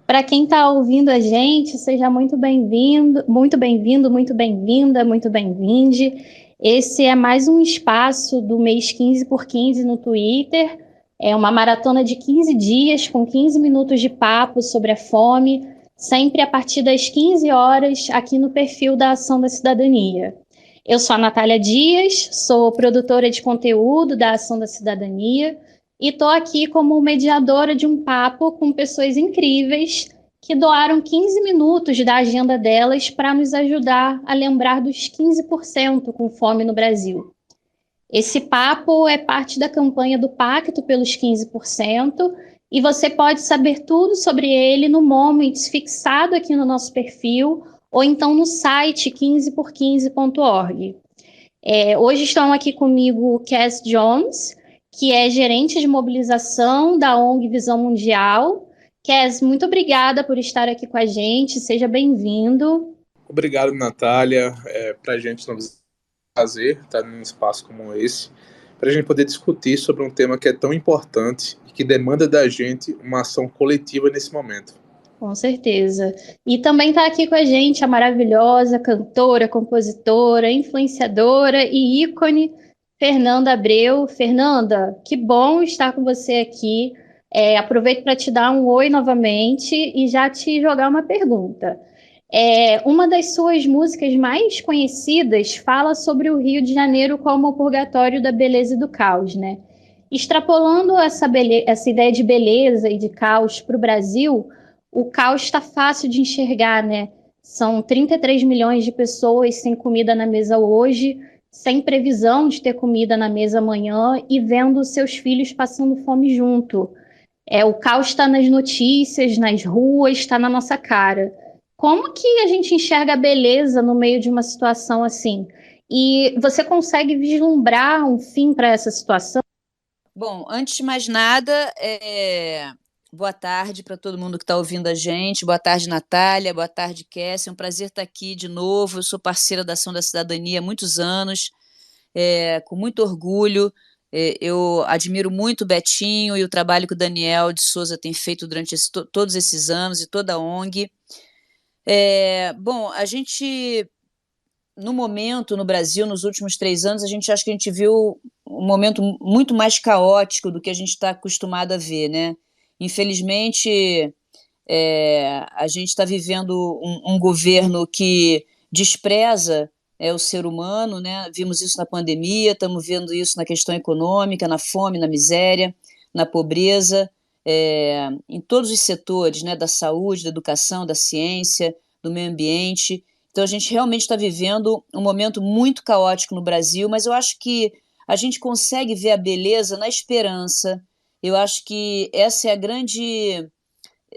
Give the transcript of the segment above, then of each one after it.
Para quem está ouvindo a gente, seja muito bem-vindo, muito bem-vindo, muito bem-vinda, muito bem-vinde. Esse é mais um espaço do mês 15 por 15 no Twitter. É uma maratona de 15 dias com 15 minutos de papo sobre a fome, sempre a partir das 15 horas aqui no perfil da Ação da Cidadania. Eu sou a Natália Dias, sou produtora de conteúdo da Ação da Cidadania e estou aqui como mediadora de um papo com pessoas incríveis que doaram 15 minutos da agenda delas para nos ajudar a lembrar dos 15% com fome no Brasil. Esse papo é parte da campanha do Pacto pelos 15% e você pode saber tudo sobre ele no Moments fixado aqui no nosso perfil ou então no site 15por15.org. Hoje estão aqui comigo Cass Jones, que é gerente de mobilização da ONG Visão Mundial. Cass, muito obrigada por estar aqui com a gente, seja bem-vindo. Obrigado, Natália. Para a gente é um prazer estar num espaço como esse, para a gente poder discutir sobre um tema que é tão importante e que demanda da gente uma ação coletiva nesse momento. Com certeza. E também está aqui com a gente a maravilhosa cantora, compositora, influenciadora e ícone Fernanda Abreu. Fernanda, que bom estar com você aqui. Aproveito para te dar um oi novamente e já te jogar uma pergunta. Uma das suas músicas mais conhecidas fala sobre o Rio de Janeiro como o purgatório da beleza e do caos, né? Extrapolando essa ideia de beleza e de caos para o Brasil, o caos está fácil de enxergar, né? São 33 milhões de pessoas sem comida na mesa hoje, sem previsão de ter comida na mesa amanhã e vendo seus filhos passando fome junto. O caos está nas notícias, nas ruas, está na nossa cara. Como que a gente enxerga a beleza no meio de uma situação assim? E você consegue vislumbrar um fim para essa situação? Bom, antes de mais nada, boa tarde para todo mundo que está ouvindo a gente. Boa tarde, Natália. Boa tarde, Kessia. É um prazer estar aqui de novo. Eu sou parceira da Ação da Cidadania há muitos anos, com muito orgulho. Eu admiro muito o Betinho e o trabalho que o Daniel de Souza tem feito durante todos esses anos e toda a ONG. Bom, a gente, no momento, no Brasil, nos últimos 3 anos, acho que a gente viu um momento muito mais caótico do que a gente está acostumado a ver, né? Infelizmente, a gente está vivendo um governo que despreza o ser humano, né? Vimos isso na pandemia, estamos vendo isso na questão econômica, na fome, na miséria, na pobreza, em todos os setores, né? Da saúde, da educação, da ciência, do meio ambiente. Então, a gente realmente está vivendo um momento muito caótico no Brasil, mas eu acho que a gente consegue ver a beleza na esperança. Eu acho que essa é a grande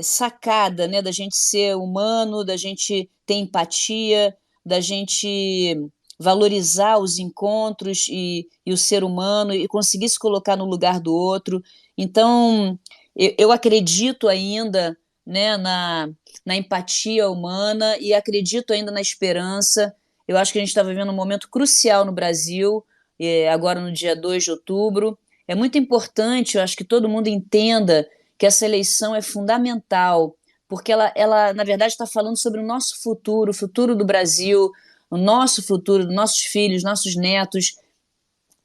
sacada, né, da gente ser humano, da gente ter empatia, da gente valorizar os encontros e o ser humano e conseguir se colocar no lugar do outro. Então, eu acredito ainda, né, na empatia humana e acredito ainda na esperança. Eu acho que a gente está vivendo um momento crucial no Brasil, agora no dia 2 de outubro. É muito importante, eu acho que todo mundo entenda que essa eleição é fundamental, porque ela na verdade, está falando sobre o futuro do Brasil, o nosso futuro, dos nossos filhos, nossos netos.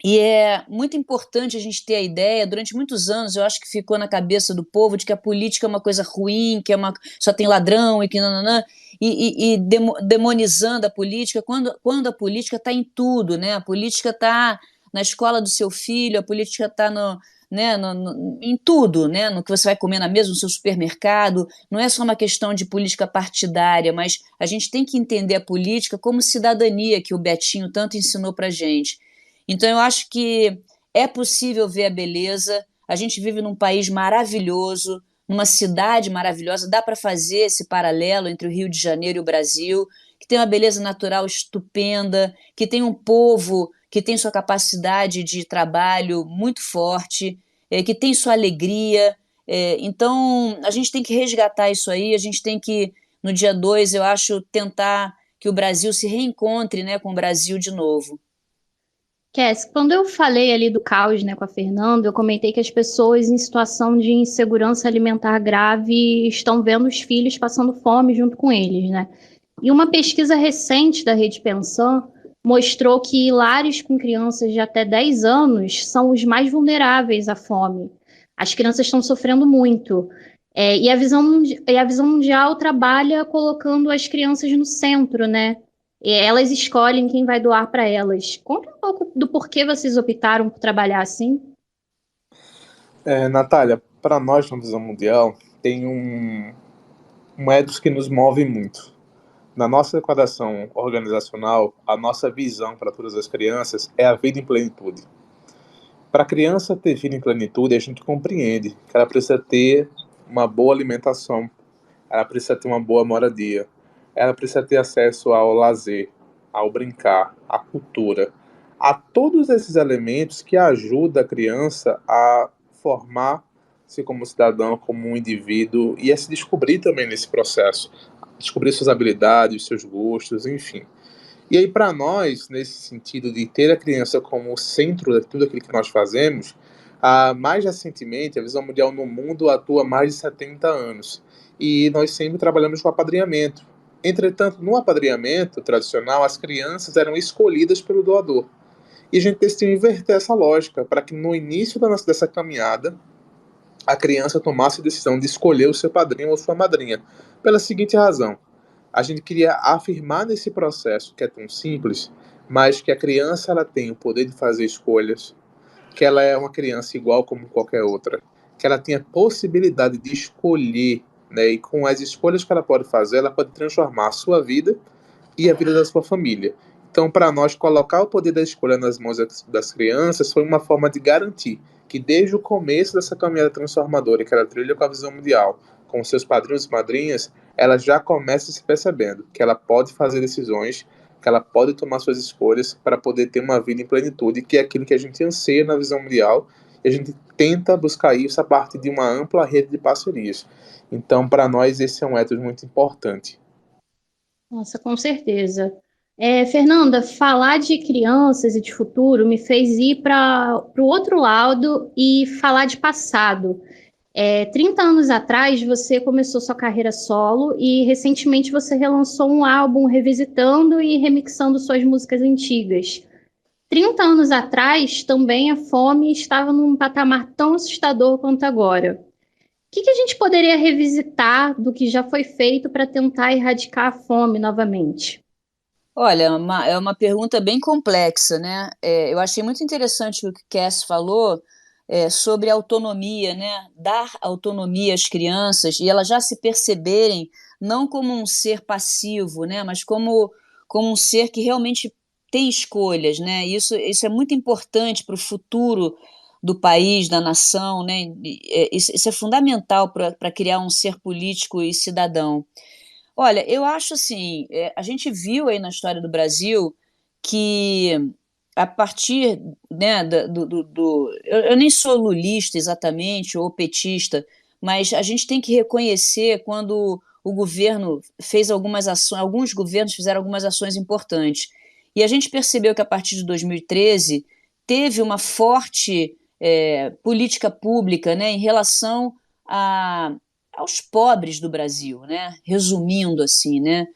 E é muito importante a gente ter a ideia, durante muitos anos, eu acho que ficou na cabeça do povo de que a política é uma coisa ruim, que só tem ladrão e que nananã, e demonizando a política, quando a política está em tudo, né? A política está na escola do seu filho, a política está né, em tudo, né? No que você vai comer na mesa, no seu supermercado. Não é só uma questão de política partidária, mas a gente tem que entender a política como cidadania, que o Betinho tanto ensinou para gente. Então, eu acho que é possível ver a beleza. A gente vive num país maravilhoso, numa cidade maravilhosa. Dá para fazer esse paralelo entre o Rio de Janeiro e o Brasil, que tem uma beleza natural estupenda, que tem um povo que tem sua capacidade de trabalho muito forte, que tem sua alegria. Então, a gente tem que resgatar isso aí. A gente tem que, no dia 2, eu acho, tentar que o Brasil se reencontre, né, com o Brasil de novo. Cass, quando eu falei ali do caos, né, com a Fernanda, eu comentei que as pessoas em situação de insegurança alimentar grave estão vendo os filhos passando fome junto com eles, né? E uma pesquisa recente da Rede Pensão mostrou que lares com crianças de até 10 anos são os mais vulneráveis à fome. As crianças estão sofrendo muito. E a visão mundial trabalha colocando as crianças no centro, né? E elas escolhem quem vai doar para elas. Conta um pouco do porquê vocês optaram por trabalhar assim. Natália, para nós na visão mundial, tem um ethos que nos move muito. Na nossa equação organizacional, a nossa visão para todas as crianças é a vida em plenitude. Para a criança ter vida em plenitude, a gente compreende que ela precisa ter uma boa alimentação, ela precisa ter uma boa moradia, ela precisa ter acesso ao lazer, ao brincar, à cultura, a todos esses elementos que ajudam a criança a formar-se como cidadão, como um indivíduo e a se descobrir também nesse processo, descobrir suas habilidades, seus gostos, enfim. E aí, para nós, nesse sentido de ter a criança como o centro de tudo aquilo que nós fazemos, mais recentemente, a Visão Mundial no Mundo atua há mais de 70 anos. E nós sempre trabalhamos com apadrinhamento. Entretanto, no apadrinhamento tradicional, as crianças eram escolhidas pelo doador. E a gente decidiu inverter essa lógica, para que no início dessa caminhada, a criança tomasse a decisão de escolher o seu padrinho ou sua madrinha. Pela seguinte razão: a gente queria afirmar nesse processo que é tão simples, mas que a criança ela tem o poder de fazer escolhas, que ela é uma criança igual como qualquer outra, que ela tem a possibilidade de escolher, né, e com as escolhas que ela pode fazer, ela pode transformar a sua vida e a vida da sua família. Então, para nós, colocar o poder da escolha nas mãos das crianças foi uma forma de garantir que desde o começo dessa caminhada transformadora que ela trilha com a Visão Mundial, com seus padrinhos e madrinhas, ela já começa se percebendo que ela pode fazer decisões, que ela pode tomar suas escolhas para poder ter uma vida em plenitude, que é aquilo que a gente anseia na Visão Mundial, e a gente tenta buscar isso a partir de uma ampla rede de parcerias. Então, para nós, esse é um ethos muito importante. Nossa, com certeza. Fernanda, falar de crianças e de futuro me fez ir para o outro lado e falar de passado. 30 anos atrás, você começou sua carreira solo e recentemente você relançou um álbum revisitando e remixando suas músicas antigas. 30 anos atrás, também a fome estava num patamar tão assustador quanto agora. O que a gente poderia revisitar do que já foi feito para tentar erradicar a fome novamente? Olha, é uma pergunta bem complexa, né? Eu achei muito interessante o que Cass falou sobre autonomia, né? Dar autonomia às crianças e elas já se perceberem não como um ser passivo, né? Mas como um ser que realmente tem escolhas, né? Isso é muito importante para o futuro do país, da nação, né? Isso é fundamental para criar um ser político e cidadão. Olha, eu acho assim, a gente viu aí na história do Brasil que a partir, né, eu nem sou lulista exatamente ou petista, mas a gente tem que reconhecer quando o governo fez algumas ações, alguns governos fizeram algumas ações importantes. E a gente percebeu que a partir de 2013 teve uma forte política pública, né, em relação a aos pobres do Brasil, né? Resumindo assim, né?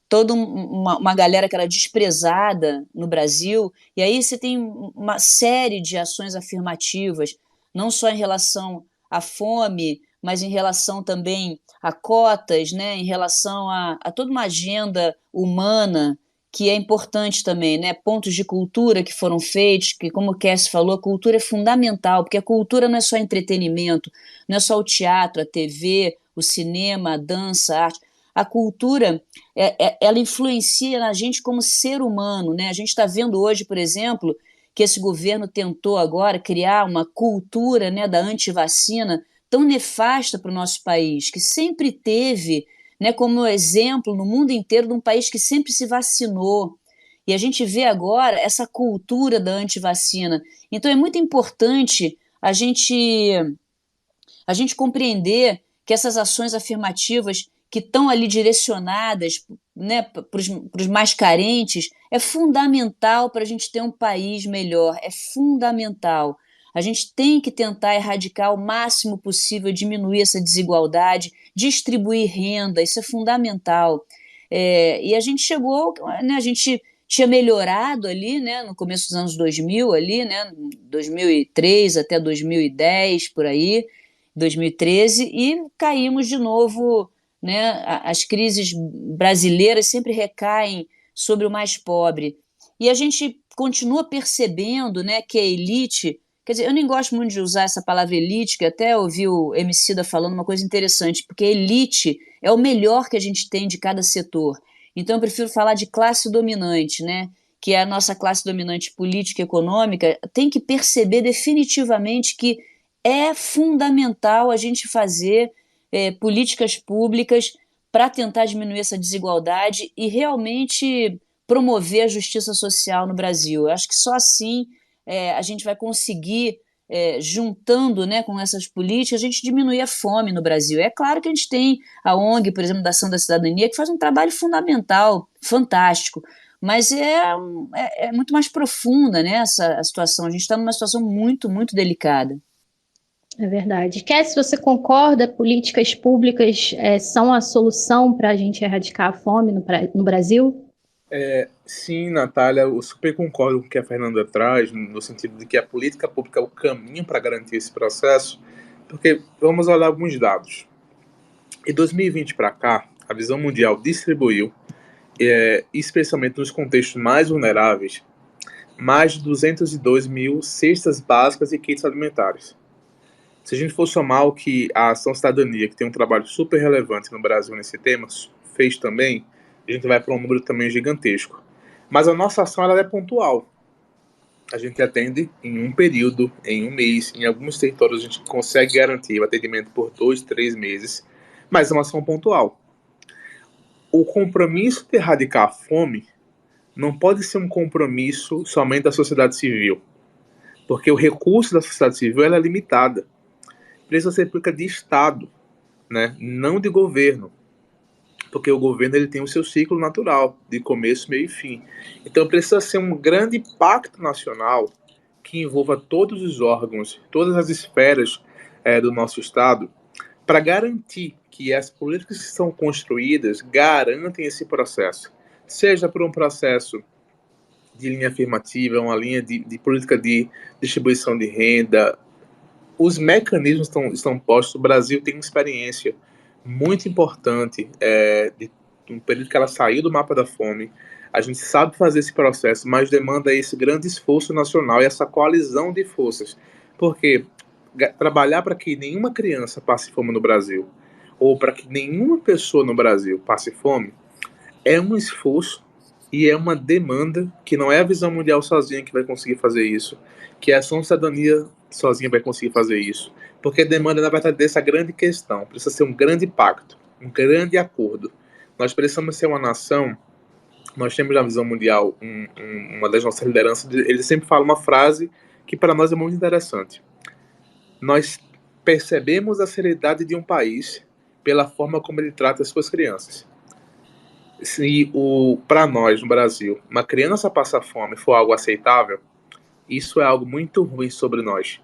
Toda uma galera que era desprezada no Brasil, e aí você tem uma série de ações afirmativas, não só em relação à fome, mas em relação também a cotas, né? Em relação a toda uma agenda humana que é importante também, né? Pontos de cultura que foram feitos, que, como o Cass falou, a cultura é fundamental, porque a cultura não é só entretenimento, não é só o teatro, a TV, o cinema, a dança, a arte. A cultura, ela influencia na gente como ser humano, né? A gente está vendo hoje, por exemplo, que esse governo tentou agora criar uma cultura, né, da antivacina tão nefasta para o nosso país, que sempre teve, né, como exemplo no mundo inteiro de um país que sempre se vacinou. E a gente vê agora essa cultura da antivacina. Então é muito importante a gente compreender que essas ações afirmativas que estão ali direcionadas, né, para os mais carentes, é fundamental para a gente ter um país melhor, é fundamental. A gente tem que tentar erradicar o máximo possível, diminuir essa desigualdade, distribuir renda, isso é fundamental. E a gente chegou, né, a gente tinha melhorado ali, né, no começo dos anos 2000, ali, né, 2003 até 2010, por aí, 2013, e caímos de novo, né, as crises brasileiras sempre recaem sobre o mais pobre. E a gente continua percebendo, né, que a elite, quer dizer, eu nem gosto muito de usar essa palavra elite, que até ouvi o Emicida falando uma coisa interessante, porque elite é o melhor que a gente tem de cada setor. Então eu prefiro falar de classe dominante, né, que é a nossa classe dominante política e econômica, tem que perceber definitivamente que é fundamental a gente fazer políticas públicas para tentar diminuir essa desigualdade e realmente promover a justiça social no Brasil. Eu acho que só assim a gente vai conseguir, juntando, né, com essas políticas, a gente diminuir a fome no Brasil. É claro que a gente tem a ONG, por exemplo, da Ação da Cidadania, que faz um trabalho fundamental, fantástico, mas é muito mais profunda, né, a situação. A gente está numa situação muito, muito delicada. É verdade. Cassie, você concorda? Políticas públicas são a solução para a gente erradicar a fome no Brasil? Sim, Natália, eu super concordo com o que a Fernanda traz, no sentido de que a política pública é o caminho para garantir esse processo, porque vamos olhar alguns dados. Em 2020 para cá, a visão mundial distribuiu, especialmente nos contextos mais vulneráveis, mais de 202 mil cestas básicas e kits alimentares. Se a gente for somar o que a Ação Cidadania, que tem um trabalho super relevante no Brasil nesse tema, fez também, a gente vai para um número também gigantesco. Mas a nossa ação ela é pontual. A gente atende em um período, em um mês. Em alguns territórios a gente consegue garantir o atendimento por 2, 3 meses, mas é uma ação pontual. O compromisso de erradicar a fome não pode ser um compromisso somente da sociedade civil, porque o recurso da sociedade civil ela é limitada. Precisa ser política de Estado, né? Não de governo, porque o governo ele tem o seu ciclo natural, de começo, meio e fim. Então precisa ser um grande pacto nacional que envolva todos os órgãos, todas as esferas do nosso Estado, para garantir que as políticas que são construídas garantem esse processo, seja por um processo de linha afirmativa, uma linha de política de distribuição de renda. Os mecanismos estão postos. O Brasil tem uma experiência muito importante de um período que ela saiu do mapa da fome. A gente sabe fazer esse processo, mas demanda esse grande esforço nacional e essa coalizão de forças. Porque trabalhar para que nenhuma criança passe fome no Brasil, ou para que nenhuma pessoa no Brasil passe fome, é um esforço e é uma demanda que não é a visão mundial sozinha que vai conseguir fazer isso, que a Ação Cidadania sozinha vai conseguir fazer isso, porque demanda, na verdade, dessa grande questão. Precisa ser um grande pacto, um grande acordo. Nós precisamos ser uma nação. Nós temos na visão mundial uma das nossas lideranças, ele sempre fala uma frase que para nós é muito interessante. Nós percebemos a seriedade de um país pela forma como ele trata as suas crianças. Se para nós no Brasil uma criança passar fome for algo aceitável, isso é algo muito ruim sobre nós.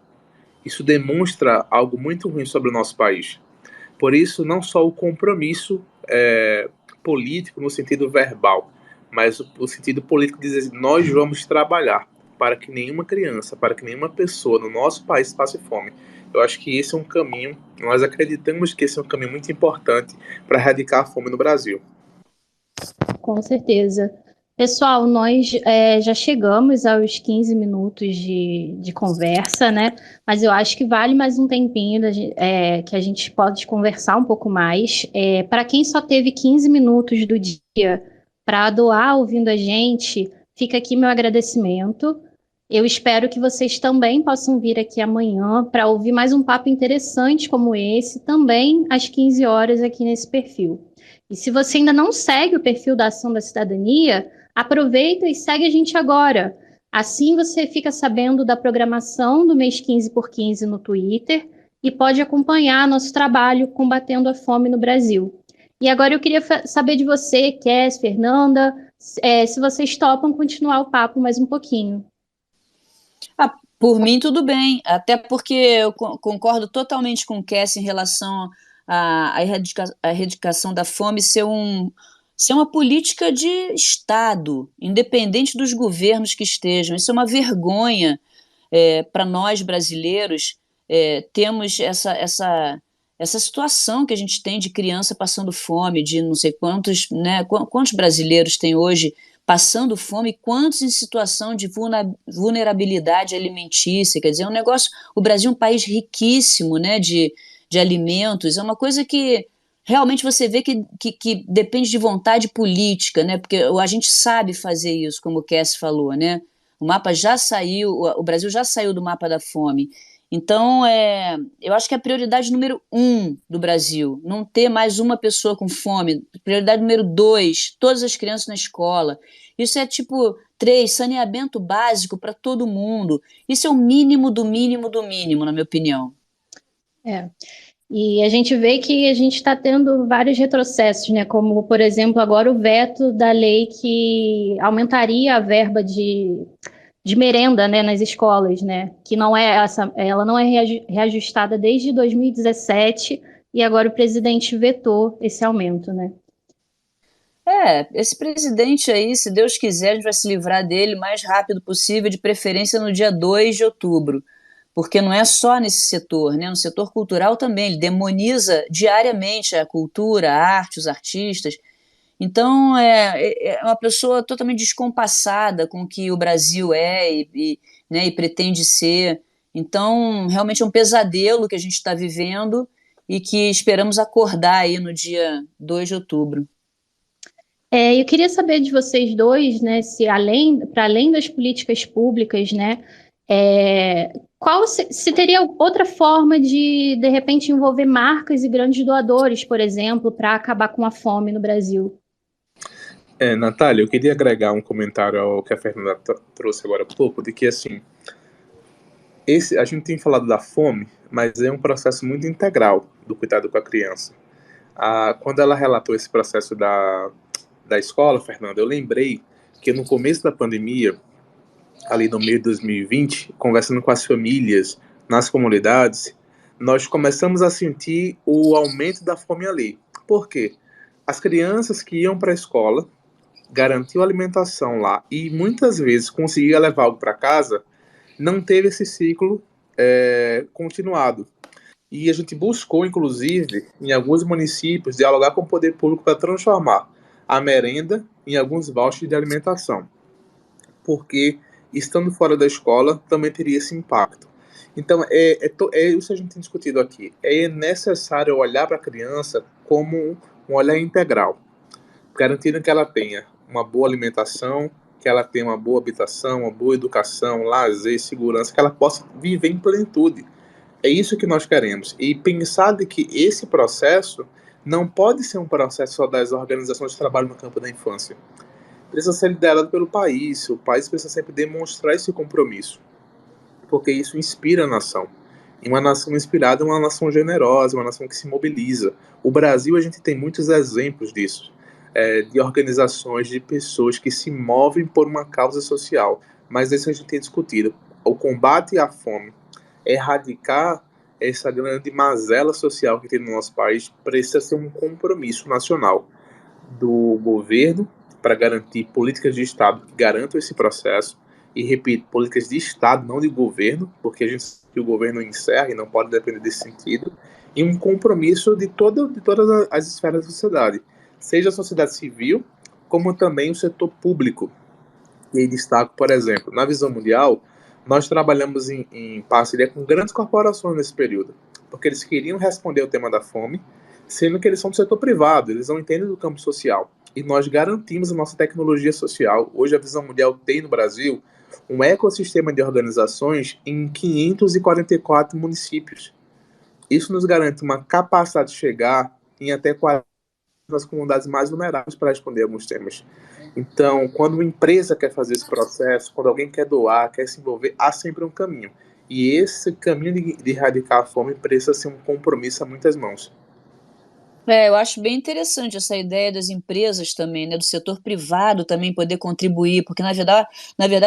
Isso demonstra algo muito ruim sobre o nosso país. Por isso, não só o compromisso político no sentido verbal, mas o sentido político de dizer nós vamos trabalhar para que nenhuma criança, para que nenhuma pessoa no nosso país passe fome. Eu acho que esse é um caminho, nós acreditamos que esse é um caminho muito importante para erradicar a fome no Brasil. Com certeza. Pessoal, nós já chegamos aos 15 minutos de conversa, né? Mas eu acho que vale mais um tempinho que a gente pode conversar um pouco mais. Para quem só teve 15 minutos do dia para doar ouvindo a gente, fica aqui meu agradecimento. Eu espero que vocês também possam vir aqui amanhã para ouvir mais um papo interessante como esse, também às 15 horas aqui nesse perfil. E se você ainda não segue o perfil da Ação da Cidadania, aproveita e segue a gente agora. Assim você fica sabendo da programação do mês 15x15 no Twitter e pode acompanhar nosso trabalho combatendo a fome no Brasil. E agora eu queria saber de você, Cass, Fernanda, se vocês topam continuar o papo mais um pouquinho. Por mim, tudo bem, até porque eu concordo totalmente com o Cass em relação à erradicação da fome ser uma política de Estado, independente dos governos que estejam. Isso é uma vergonha para nós brasileiros. Temos essa situação que a gente tem de criança passando fome, de não sei quantos, né, quantos brasileiros tem hoje passando fome, quantos em situação de vulnerabilidade alimentícia. Quer dizer, é um negócio. O Brasil é um país riquíssimo, né, de alimentos, é uma coisa que realmente você vê que depende de vontade política, né, porque a gente sabe fazer isso, como o Cass falou, né? O mapa já saiu, o Brasil já saiu do mapa da fome. Então, eu acho que é a prioridade número 1 do Brasil, não ter mais uma pessoa com fome. Prioridade número 2, todas as crianças na escola. Isso é tipo 3, saneamento básico para todo mundo. Isso é o mínimo do mínimo do mínimo, na minha opinião. E a gente vê que a gente está tendo vários retrocessos, né? Como, por exemplo, agora o veto da lei que aumentaria a verba de merenda, né, nas escolas, né? Que não é ela não é reajustada desde 2017 e agora o presidente vetou esse aumento, né? Esse presidente aí, se Deus quiser, a gente vai se livrar dele o mais rápido possível, de preferência no dia 2 de outubro. Porque não é só nesse setor, né? No setor cultural também, ele demoniza diariamente a cultura, a arte, os artistas. Então, é uma pessoa totalmente descompassada com o que o Brasil né, e pretende ser. Então, realmente é um pesadelo que a gente está vivendo e que esperamos acordar aí no dia 2 de outubro. Eu queria saber de vocês dois, né, se para além das políticas públicas, né, se teria outra forma de repente, envolver marcas e grandes doadores, por exemplo, para acabar com a fome no Brasil? Natália, eu queria agregar um comentário ao que a Fernanda trouxe agora há pouco, de que, assim, a gente tem falado da fome, mas é um processo muito integral do cuidado com a criança. Quando ela relatou esse processo da escola, Fernanda, eu lembrei que no começo da pandemia, ali no meio de 2020, conversando com as famílias, nas comunidades, nós começamos a sentir o aumento da fome ali. Por quê? As crianças que iam para a escola, garantiu alimentação lá e muitas vezes conseguia levar algo para casa, não teve esse ciclo continuado. E a gente buscou, inclusive, em alguns municípios, dialogar com o poder público para transformar a merenda em alguns vouchers de alimentação. Porque, estando fora da escola, também teria esse impacto. Então, é isso que a gente tem discutido aqui. É necessário olhar para a criança como um olhar integral, garantindo que ela tenha uma boa alimentação, que ela tenha uma boa habitação, uma boa educação, lazer, segurança, que ela possa viver em plenitude. É isso que nós queremos. E pensar de que esse processo não pode ser um processo só das organizações de trabalho no campo da infância. Precisa ser liderado pelo país. O país precisa sempre demonstrar esse compromisso, porque isso inspira a nação. E uma nação inspirada é uma nação generosa, uma nação que se mobiliza. O Brasil, a gente tem muitos exemplos disso, de organizações, de pessoas que se movem por uma causa social. Mas isso a gente tem discutido. O combate à fome, erradicar essa grande mazela social que tem no nosso país, precisa ser um compromisso nacional do governo para garantir políticas de Estado que garantam esse processo. E, repito, políticas de Estado, não de governo, porque a gente sabe que o governo encerra e não pode depender desse sentido, e um compromisso de todas as esferas da sociedade, seja a sociedade civil, como também o setor público. E aí destaco, por exemplo, na visão mundial, nós trabalhamos em parceria com grandes corporações nesse período, porque eles queriam responder ao tema da fome, sendo que eles são do setor privado, eles não entendem do campo social. E nós garantimos a nossa tecnologia social. Hoje a visão mundial tem no Brasil um ecossistema de organizações em 544 municípios. Isso nos garante uma capacidade de chegar em até 40 das comunidades mais vulneráveis para responder alguns temas. Então, quando uma empresa quer fazer esse processo, quando alguém quer doar, quer se envolver, há sempre um caminho. E esse caminho de erradicar a fome precisa ser um compromisso a muitas mãos. Eu acho bem interessante essa ideia das empresas também, né, do setor privado também poder contribuir, porque na verdade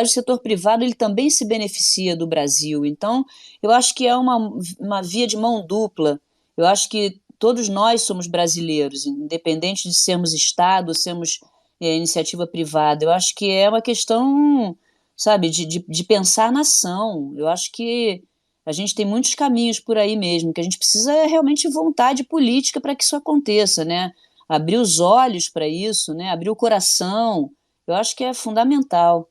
o setor privado ele também se beneficia do Brasil. Então, eu acho que é uma via de mão dupla. Eu acho que todos nós somos brasileiros, independente de sermos Estado, sermos iniciativa privada. Eu acho que é uma questão, sabe, de pensar a nação. Eu acho que a gente tem muitos caminhos por aí mesmo, que a gente precisa realmente vontade política para que isso aconteça, né? Abrir os olhos para isso, né? Abrir o coração. Eu acho que é fundamental.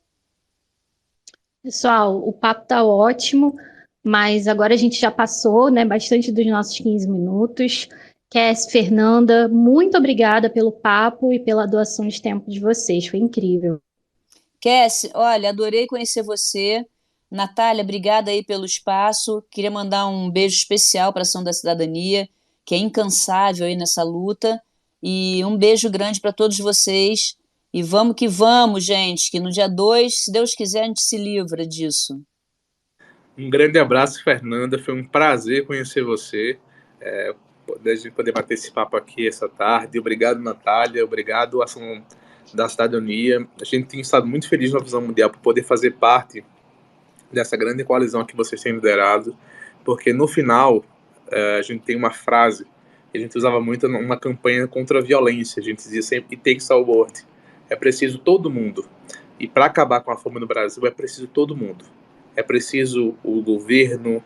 Pessoal, o papo está ótimo, mas agora a gente já passou, né, bastante dos nossos 15 minutos. Cass, Fernanda, muito obrigada pelo papo e pela doação de tempo de vocês, foi incrível. Cassie, olha, adorei conhecer você. Natália, obrigada aí pelo espaço. Queria mandar um beijo especial para a Ação da Cidadania, que é incansável aí nessa luta. E um beijo grande para todos vocês. E vamos que vamos, gente, que no dia 2, se Deus quiser, a gente se livra disso. Um grande abraço, Fernanda. Foi um prazer conhecer você. A gente poder bater esse papo aqui essa tarde. Obrigado, Natália. Obrigado, Ação da Cidadania. A gente tem estado muito feliz na Visão Mundial por poder fazer parte dessa grande coalizão que vocês têm liderado, porque no final a gente tem uma frase que a gente usava muito numa campanha contra a violência. A gente dizia sempre: it takes all world. É preciso todo mundo. E para acabar com a fome no Brasil é preciso todo mundo. É preciso o governo,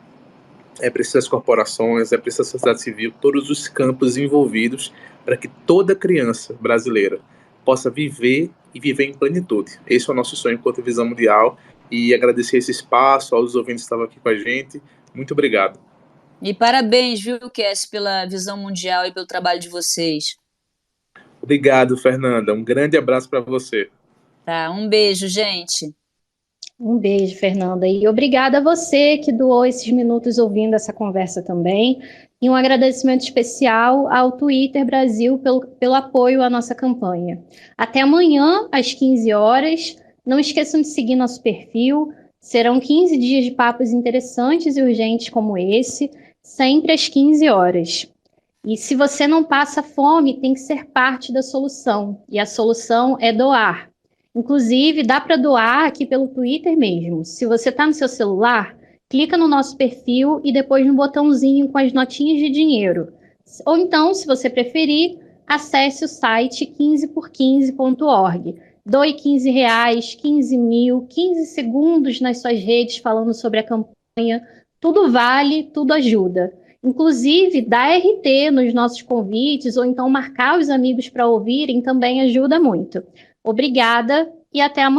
é preciso as corporações, é preciso a sociedade civil, todos os campos envolvidos para que toda criança brasileira possa viver e viver em plenitude. Esse é o nosso sonho enquanto Visão Mundial, e agradecer esse espaço aos ouvintes que estavam aqui com a gente. Muito obrigado. E parabéns, viu, Cass, pela visão mundial e pelo trabalho de vocês. Obrigado, Fernanda. Um grande abraço para você. Tá, um beijo, gente. Um beijo, Fernanda, e obrigada a você que doou esses minutos ouvindo essa conversa também. E um agradecimento especial ao Twitter Brasil pelo apoio à nossa campanha. Até amanhã, às 15 horas. Não esqueçam de seguir nosso perfil. Serão 15 dias de papos interessantes e urgentes como esse, sempre às 15 horas. E se você não passa fome, tem que ser parte da solução. E a solução é doar. Inclusive, dá para doar aqui pelo Twitter mesmo. Se você está no seu celular, clica no nosso perfil e depois no botãozinho com as notinhas de dinheiro. Ou então, se você preferir, acesse o site 15por15.org. Doe R$ 15, 15 mil, 15 segundos nas suas redes falando sobre a campanha. Tudo vale, tudo ajuda. Inclusive, dar RT nos nossos convites ou então marcar os amigos para ouvirem também ajuda muito. Obrigada e até amanhã.